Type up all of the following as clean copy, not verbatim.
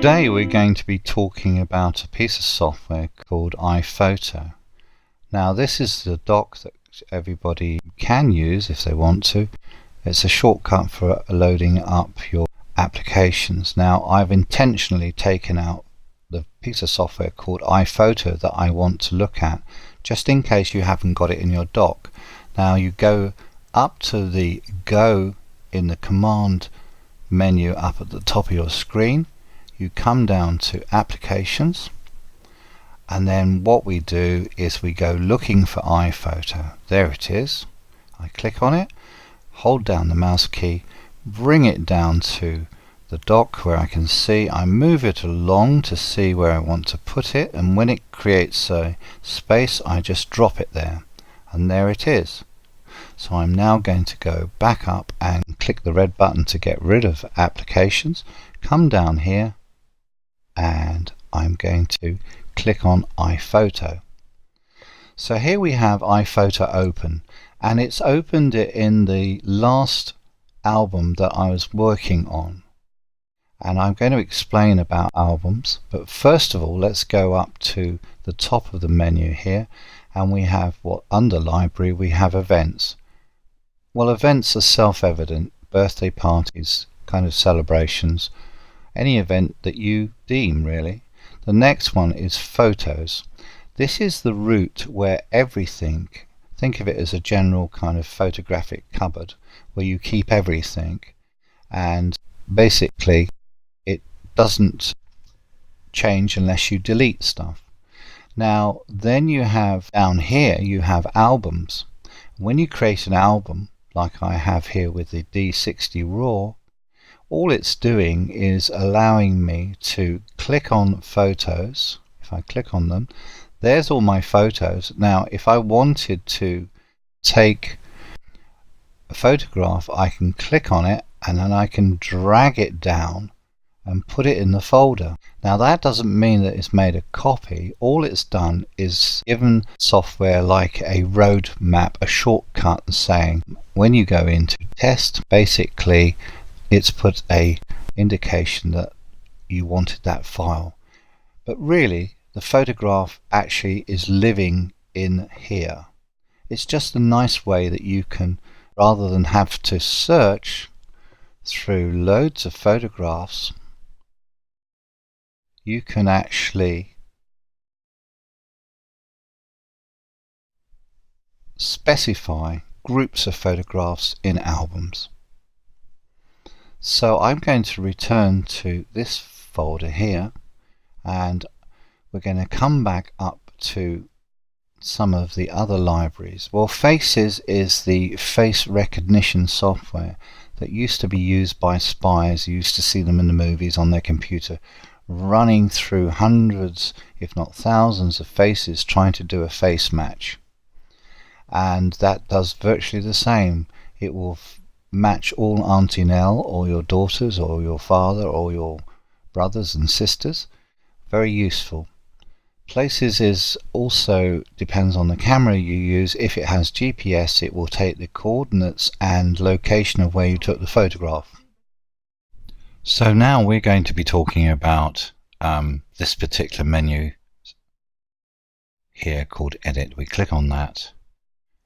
Today we're going to be talking about a piece of software called iPhoto. Now this is the dock that everybody can use if they want to. It's a shortcut for loading up your applications. Now I've intentionally taken out the piece of software called iPhoto that I want to look at, just in case you haven't got it in your dock. Now you go up to the Go in the command menu up at the top of your screen. You come down to Applications, and then what we do is we go looking for iPhoto. There it is. I click on it, hold down the mouse key, bring it down to the dock where I can see. I move it along to see where I want to put it, and when it creates a space I just drop it there, and there it is. So I'm now going to go back up and click the red button to get rid of Applications, come down here, and I'm going to click on iPhoto. So here we have iPhoto open, and it's opened it in the last album that I was working on, and I'm going to explain about albums. But first of all, let's go up to the top of the menu here, and we have what under library we have events. Well, events are self-evident: birthday parties, kind of celebrations, any event that you deem really. The next one is photos. This is the root where everything, think of it as a general kind of photographic cupboard where you keep everything, and basically it doesn't change unless you delete stuff. Now then you have down here you have albums. When you create an album like I have here with the D60 RAW, all it's doing is allowing me to click on photos. If I click on them, there's all my photos. Now if I wanted to take a photograph, I can click on it and then I can drag it down and put it in the folder. Now that doesn't mean that it's made a copy. All it's done is given software like a roadmap, a shortcut, saying when you go into test, basically it's put a indication that you wanted that file, but really the photograph actually is living in here. It's just a nice way that you can, rather than have to search through loads of photographs, you can actually specify groups of photographs in albums. So I'm going to return to this folder here, and we're going to come back up to some of the other libraries. Well, Faces is the face recognition software that used to be used by spies. You used to see them in the movies on their computer running through hundreds if not thousands of faces trying to do a face match, and that does virtually the same. It will match all Auntie Nell or your daughters or your father or your brothers and sisters. Very useful. Places is also depends on the camera you use. If it has GPS, it will take the coordinates and location of where you took the photograph. So now we're going to be talking about this particular menu here called Edit. We click on that.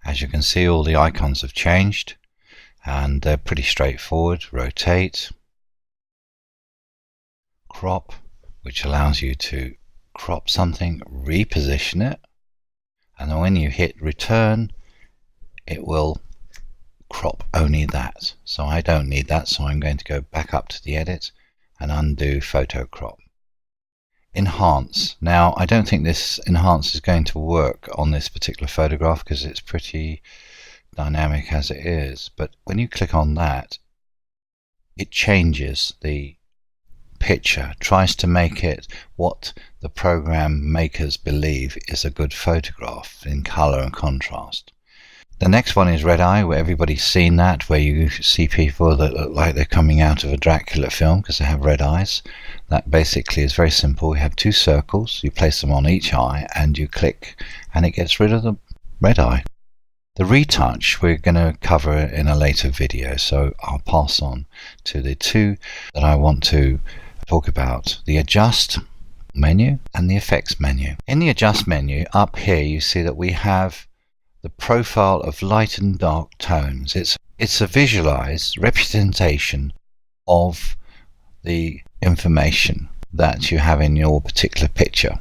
As you can see, all the icons have changed, and they're pretty straightforward. Rotate, crop, which allows you to crop something, reposition it, and then when you hit return it will crop only that. So I don't need that, so I'm going to go back up to the edit and undo photo crop. Enhance. Now I don't think this enhance is going to work on this particular photograph because it's pretty dynamic as it is, but when you click on that it changes the picture, tries to make it what the program makers believe is a good photograph in color and contrast. The next one is red eye, where everybody's seen that, where you see people that look like they're coming out of a Dracula film because they have red eyes. That basically is very simple. You have two circles, you place them on each eye and you click and it gets rid of the red eye. The retouch we're going to cover in a later video, so I'll pass on to the two that I want to talk about the Adjust menu and the Effects menu. In the Adjust menu, up here you see that we have the profile of light and dark tones. It's a visualized representation of the information that you have in your particular picture.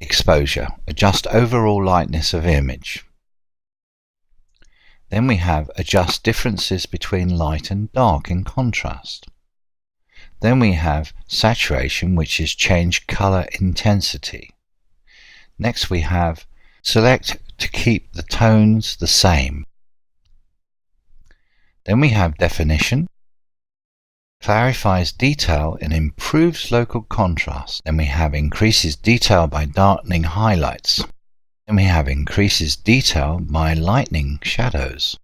Exposure, adjust overall lightness of image. Then we have adjust differences between light and dark in contrast. Then we have saturation, which is change color intensity. Next we have select to keep the tones the same. Then we have definition, clarifies detail and improves local contrast. Then we have increases detail by darkening highlights. Then we have increases detail by lightening shadows.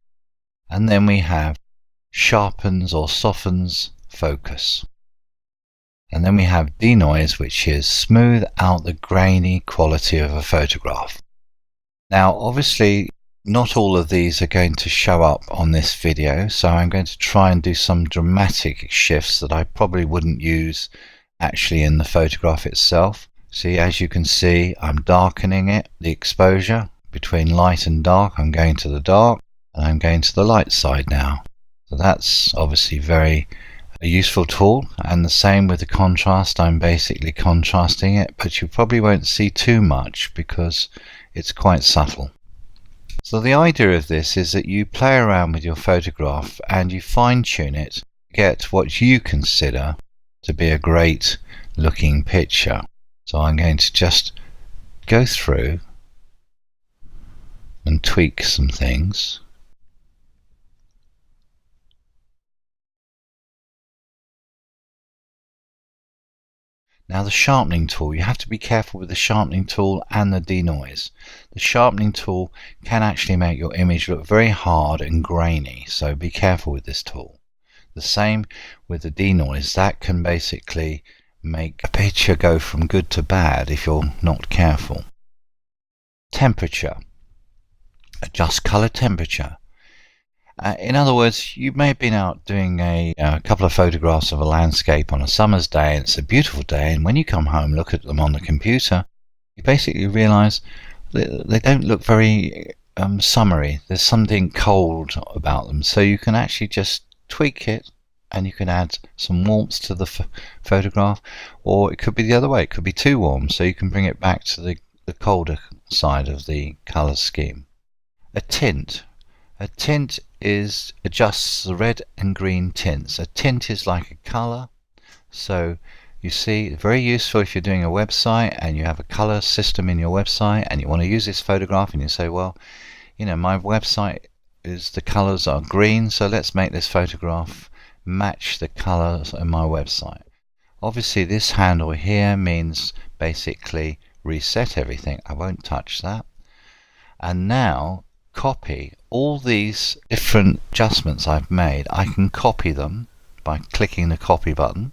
And then we have sharpens or softens focus. And then we have denoise, which is smooth out the grainy quality of a photograph. Now obviously not all of these are going to show up on this video, so I'm going to try and do some dramatic shifts that I probably wouldn't use actually in the photograph itself. See, as you can see, I'm darkening it, the exposure between light and dark. I'm going to the dark and I'm going to the light side now. So that's obviously a useful tool, and the same with the contrast. I'm basically contrasting it, but you probably won't see too much because it's quite subtle. So the idea of this is that you play around with your photograph and you fine-tune it to get what you consider to be a great looking picture. So I'm going to just go through and tweak some things. Now the sharpening tool, you have to be careful with the sharpening tool and the denoise. The sharpening tool can actually make your image look very hard and grainy, so be careful with this tool. The same with the denoise, that can basically make a picture go from good to bad if you're not careful. Temperature, adjust color temperature. In other words, you may have been out doing a couple of photographs of a landscape on a summer's day, and it's a beautiful day, and when you come home look at them on the computer, you basically realize they don't look very summery. There's something cold about them, so you can actually just tweak it and you can add some warmth to the photograph, or it could be the other way, it could be too warm, so you can bring it back to the colder side of the color scheme. A tint adjusts the red and green tints. A tint is like a color, so you see, very useful if you're doing a website and you have a color system in your website and you want to use this photograph, and you say, well, you know, my website is, the colors are green, so let's make this photograph match the colors in my website. Obviously this handle here means basically reset everything. I won't touch that. And now copy all these different adjustments I've made. I can copy them by clicking the copy button,